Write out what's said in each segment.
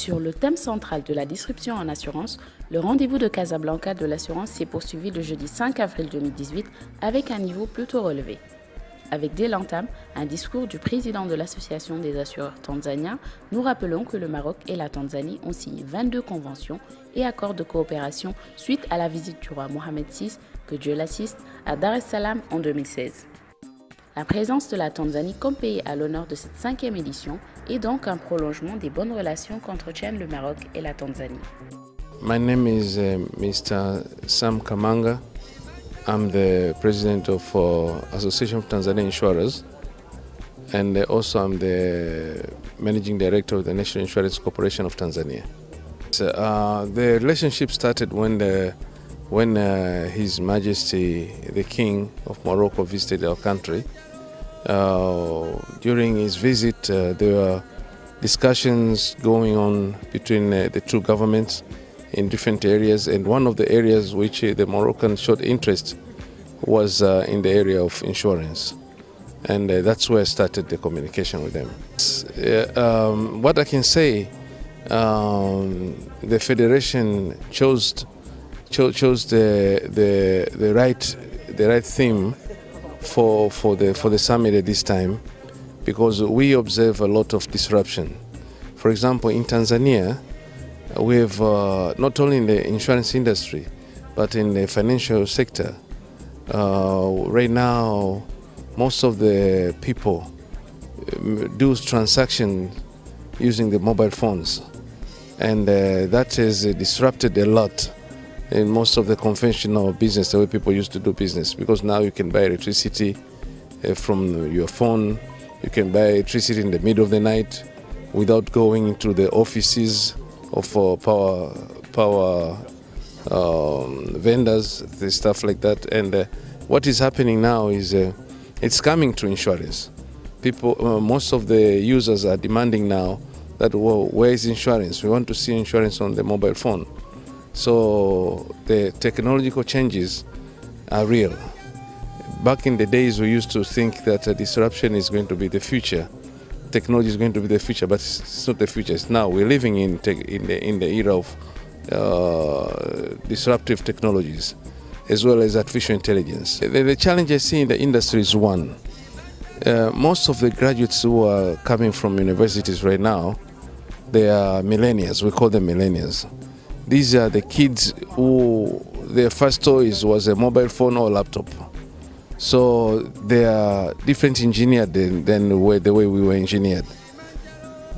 Sur le thème central de la disruption en assurance, le rendez-vous de Casablanca de l'assurance s'est poursuivi le jeudi 5 avril 2018 avec un niveau plutôt relevé. Avec dès l'entame un discours du président de l'Association des assureurs tanzaniens, nous rappelons que le Maroc et la Tanzanie ont signé 22 conventions et accords de coopération suite à la visite du roi Mohamed VI, que Dieu l'assiste, à Dar es Salaam en 2016. La présence de la Tanzanie comme pays à l'honneur de cette 5e édition est donc un prolongement des bonnes relations qu'entretiennent le Maroc et la Tanzanie. My name is Mr. Sam Kamanga. I'm the president of Association of Tanzania Insurers, and also I'm the managing director of the National Insurance Corporation of Tanzania. So, the relationship started when His Majesty the King of Morocco visited our country. During his visit, there were discussions going on between the two governments in different areas, and one of the areas which the Moroccans showed interest was in the area of insurance, and that's where I started the communication with them. What I can say, the Federation chose the right theme for the summit at this time, because we observe a lot of disruption. For example, in Tanzania, we have not only in the insurance industry, but in the financial sector. Right now, most of the people do transactions using the mobile phones, and that has disrupted a lot in most of the conventional business, the way people used to do business, because now you can buy electricity from your phone, you can buy electricity in the middle of the night without going into the offices of power vendors, stuff like that. And what is happening now is it's coming to insurance. People, most of the users are demanding now that, well, where is insurance? We want to see insurance on the mobile phone. So the technological changes are real. Back in the days, we used to think that disruption is going to be the future. Technology is going to be the future, but it's not the future. It's now. We're living in the era of disruptive technologies, as well as artificial intelligence. The challenge I see in the industry is one. Most of the graduates who are coming from universities right now, they are millennials. We call them millennials. These are the kids who their first toys was a mobile phone or laptop. So they are different engineered than the way we were engineered.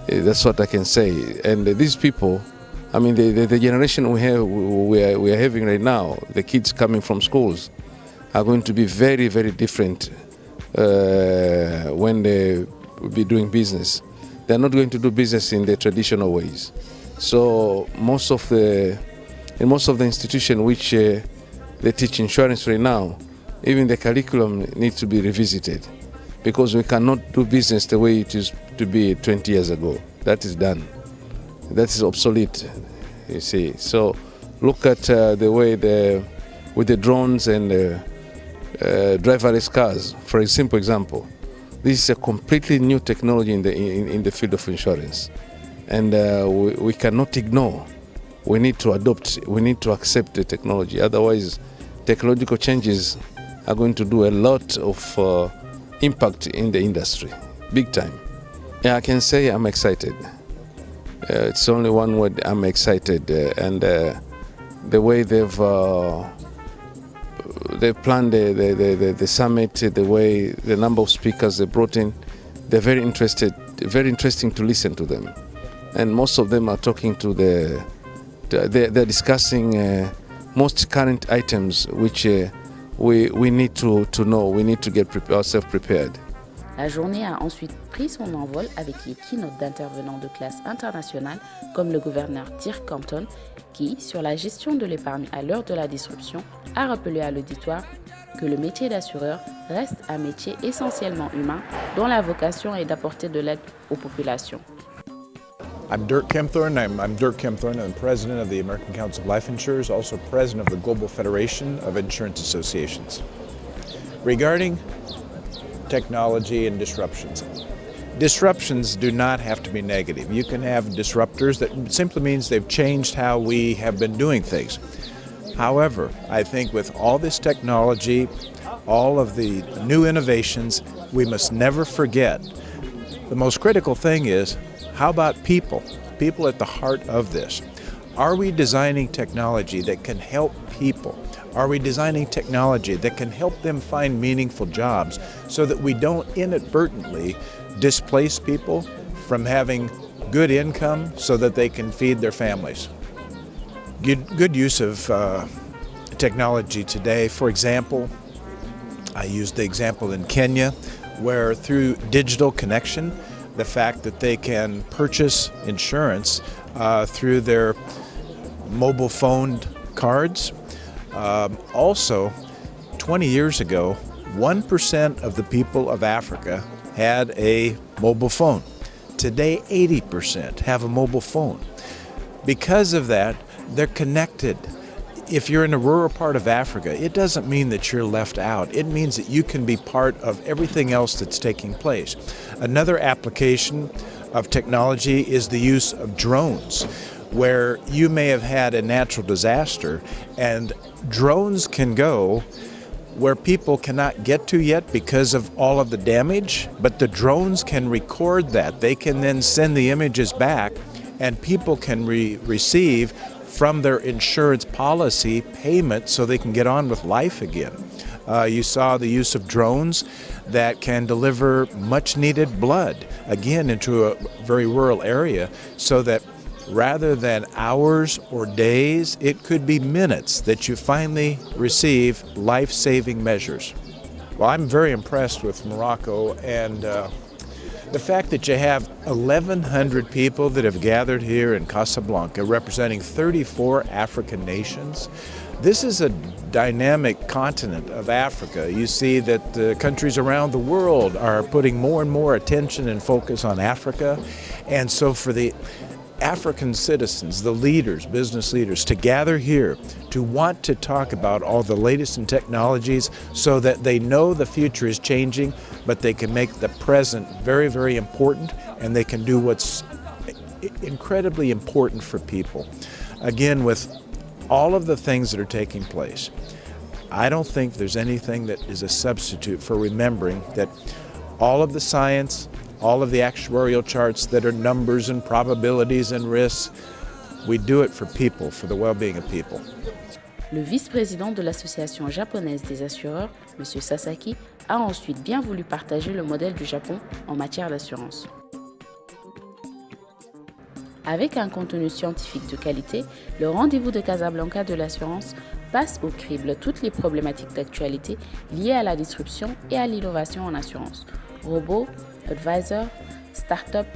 That's what I can say. And these people, I mean, the generation we are having right now, the kids coming from schools, are going to be very, very different when they will be doing business. They're not going to do business in the traditional ways. So in most of the institutions which they teach insurance right now, even the curriculum needs to be revisited, because we cannot do business the way it used to be 20 years ago. That is done. That is obsolete, you see. So look at the way with the drones and driverless cars, for a simple example. This is a completely new technology in the field of insurance. And we cannot ignore. We need to adopt, we need to accept the technology. Otherwise, technological changes are going to do a lot of impact in the industry, big time. Yeah, I can say I'm excited. It's only one word, I'm excited. And the way they've planned the summit, the way the number of speakers they brought in, they're very interested, very interesting to listen to them. And most of them are talking to they're discussing most current items which we need to know, we need to get ourselves prepared. La journée a ensuite pris son envol avec les keynotes d'intervenants de classe internationale comme le gouverneur Dirk Campton qui, sur la gestion de l'épargne à l'heure de la disruption, a rappelé à l'auditoire que le métier d'assureur reste un métier essentiellement humain dont la vocation est d'apporter de l'aide aux populations. I'm Dirk Kempthorne. I'm Dirk Kempthorne. I'm president of the American Council of Life Insurers, also president of the Global Federation of Insurance Associations. Regarding technology and disruptions, Disruptions do not have to be negative. You can have disruptors that simply means they've changed how we have been doing things. However, I think with all this technology, all of the new innovations, we must never forget the most critical thing is, how about people? People at the heart of this. Are we designing technology that can help people? Are we designing technology that can help them find meaningful jobs so that we don't inadvertently displace people from having good income so that they can feed their families? Good use of technology today. For example, I used the example in Kenya where through digital connection, the fact that they can purchase insurance through their mobile phone cards. Also, 20 years ago, 1% of the people of Africa had a mobile phone. Today, 80% have a mobile phone. Because of that, they're connected. If you're in a rural part of Africa, it doesn't mean that you're left out. It means that you can be part of everything else that's taking place. Another application of technology is the use of drones, where you may have had a natural disaster and drones can go where people cannot get to yet because of all of the damage, but the drones can record that. They can then send the images back and people can receive from their insurance policy payment so they can get on with life again. You saw the use of drones that can deliver much needed blood, again into a very rural area, so that rather than hours or days, it could be minutes that you finally receive life-saving measures. Well, I'm very impressed with Morocco, and the fact that you have 1,100 people that have gathered here in Casablanca representing 34 African nations. This is a dynamic continent of Africa. You see that the countries around the world are putting more and more attention and focus on Africa. And so for the African citizens, the leaders, business leaders, to gather here, to want to talk about all the latest in technologies so that they know the future is changing, but they can make the present very, very important, and they can do what's incredibly important for people. Again, with all of the things that are taking place, I don't think there's anything that is a substitute for remembering that all of the science, all of the actuarial charts that are numbers and probabilities and risks, we do it for people, for the well-being of people. Le vice-président de l'Association japonaise des assureurs, M. Sasaki, a ensuite bien voulu partager le modèle du Japon en matière d'assurance. Avec un contenu scientifique de qualité, le rendez-vous de Casablanca de l'assurance passe au crible toutes les problématiques d'actualité liées à la disruption et à l'innovation en assurance. Robots, advisors, start-up,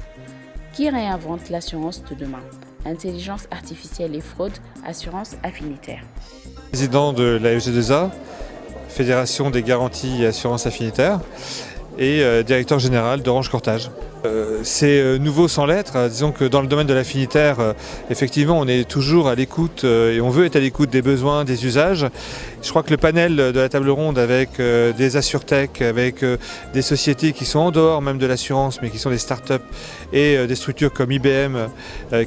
qui réinventent l'assurance de demain. Intelligence artificielle et fraude, assurance affinitaire. Président de la FG2A, Fédération des garanties et assurances affinitaires, et directeur général d'Orange Courtage. C'est nouveau sans l'être. Disons que dans le domaine de l'affinitaire, effectivement, on est toujours à l'écoute et on veut être à l'écoute des besoins, des usages. Je crois que le panel de la table ronde avec des assurtech, avec des sociétés qui sont en dehors même de l'assurance, mais qui sont des startups et des structures comme IBM,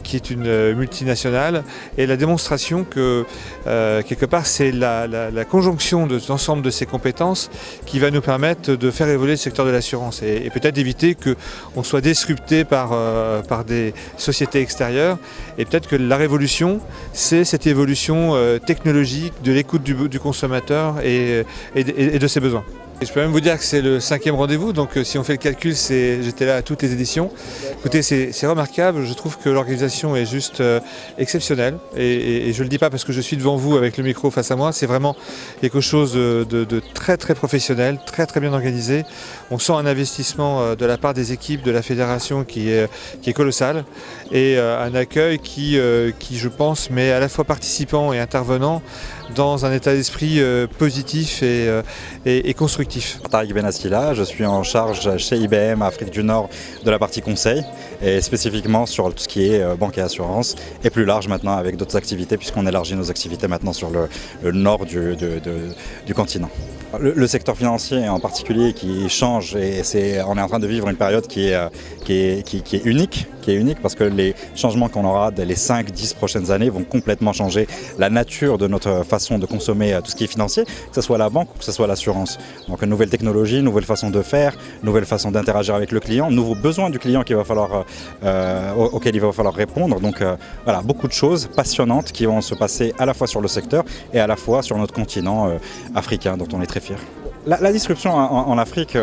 qui est une multinationale, et la démonstration que quelque part c'est la conjonction de l'ensemble de ces compétences qui va nous permettre de faire évoluer le secteur de l'assurance et peut-être d'éviter qu'on soit disrupté par des sociétés extérieures. Et peut-être que la révolution, c'est cette évolution technologique de l'écoute du consommateur et de ses besoins. Et je peux même vous dire que c'est le 5e rendez-vous, donc si on fait le calcul, j'étais là à toutes les éditions. Écoutez, c'est remarquable, je trouve que l'organisation est juste exceptionnelle, et je ne le dis pas parce que je suis devant vous avec le micro face à moi, c'est vraiment quelque chose de très très professionnel, très très bien organisé. On sent un investissement de la part des équipes de la fédération qui est colossal, et un accueil qui, je pense, met à la fois participants et intervenants dans un état d'esprit positif et constructif. Tariq Benassila, je suis en charge chez IBM Afrique du Nord de la partie conseil et spécifiquement sur tout ce qui est banque et assurance et plus large maintenant avec d'autres activités puisqu'on élargit nos activités maintenant sur le nord du continent. Le secteur financier en particulier qui change et on est en train de vivre une période qui est unique parce que les changements qu'on aura dans les 5-10 prochaines années vont complètement changer la nature de notre façon de consommer tout ce qui est financier, que ce soit la banque ou que ce soit l'assurance. Donc une nouvelle technologie, nouvelle façon de faire, nouvelle façon d'interagir avec le client, nouveaux besoins du client auxquels il va falloir répondre. Donc voilà, beaucoup de choses passionnantes qui vont se passer à la fois sur le secteur et à la fois sur notre continent africain dont on est très fiers. La disruption en Afrique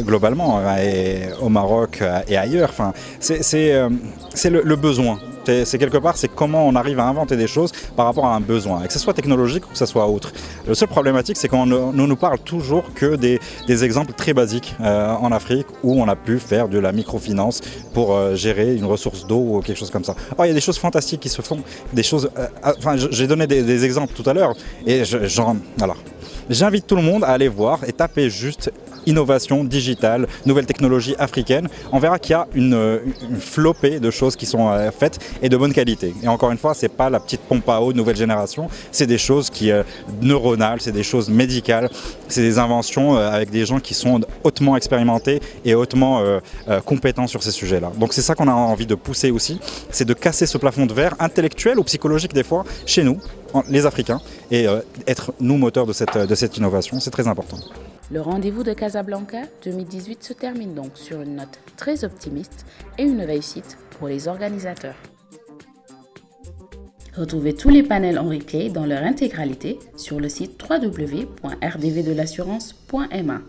globalement et au Maroc et ailleurs, c'est le besoin. C'est quelque part, c'est comment on arrive à inventer des choses par rapport à un besoin, et que ce soit technologique ou que ce soit autre. Le seul problématique, c'est qu'on ne nous parle toujours que des exemples très basiques en Afrique où on a pu faire de la microfinance pour gérer une ressource d'eau ou quelque chose comme ça. Alors, il y a des choses fantastiques qui se font, des choses. J'ai donné des exemples tout à l'heure, et j'invite tout le monde à aller voir et taper juste innovation digitale, nouvelles technologies africaines. On verra qu'il y a une flopée de choses qui sont faites et de bonne qualité. Et encore une fois, c'est pas la petite pompe à eau de nouvelle génération, c'est des choses neuronales, c'est des choses médicales, c'est des inventions avec des gens qui sont hautement expérimentés et hautement compétents sur ces sujets-là. Donc c'est ça qu'on a envie de pousser aussi, c'est de casser ce plafond de verre intellectuel ou psychologique des fois chez nous, les Africains, et être nous moteurs de cette innovation, c'est très important. Le rendez-vous de Casablanca 2018 se termine donc sur une note très optimiste et une réussite pour les organisateurs. Retrouvez tous les panels en replay dans leur intégralité sur le site www.rdvdelassurance.ma.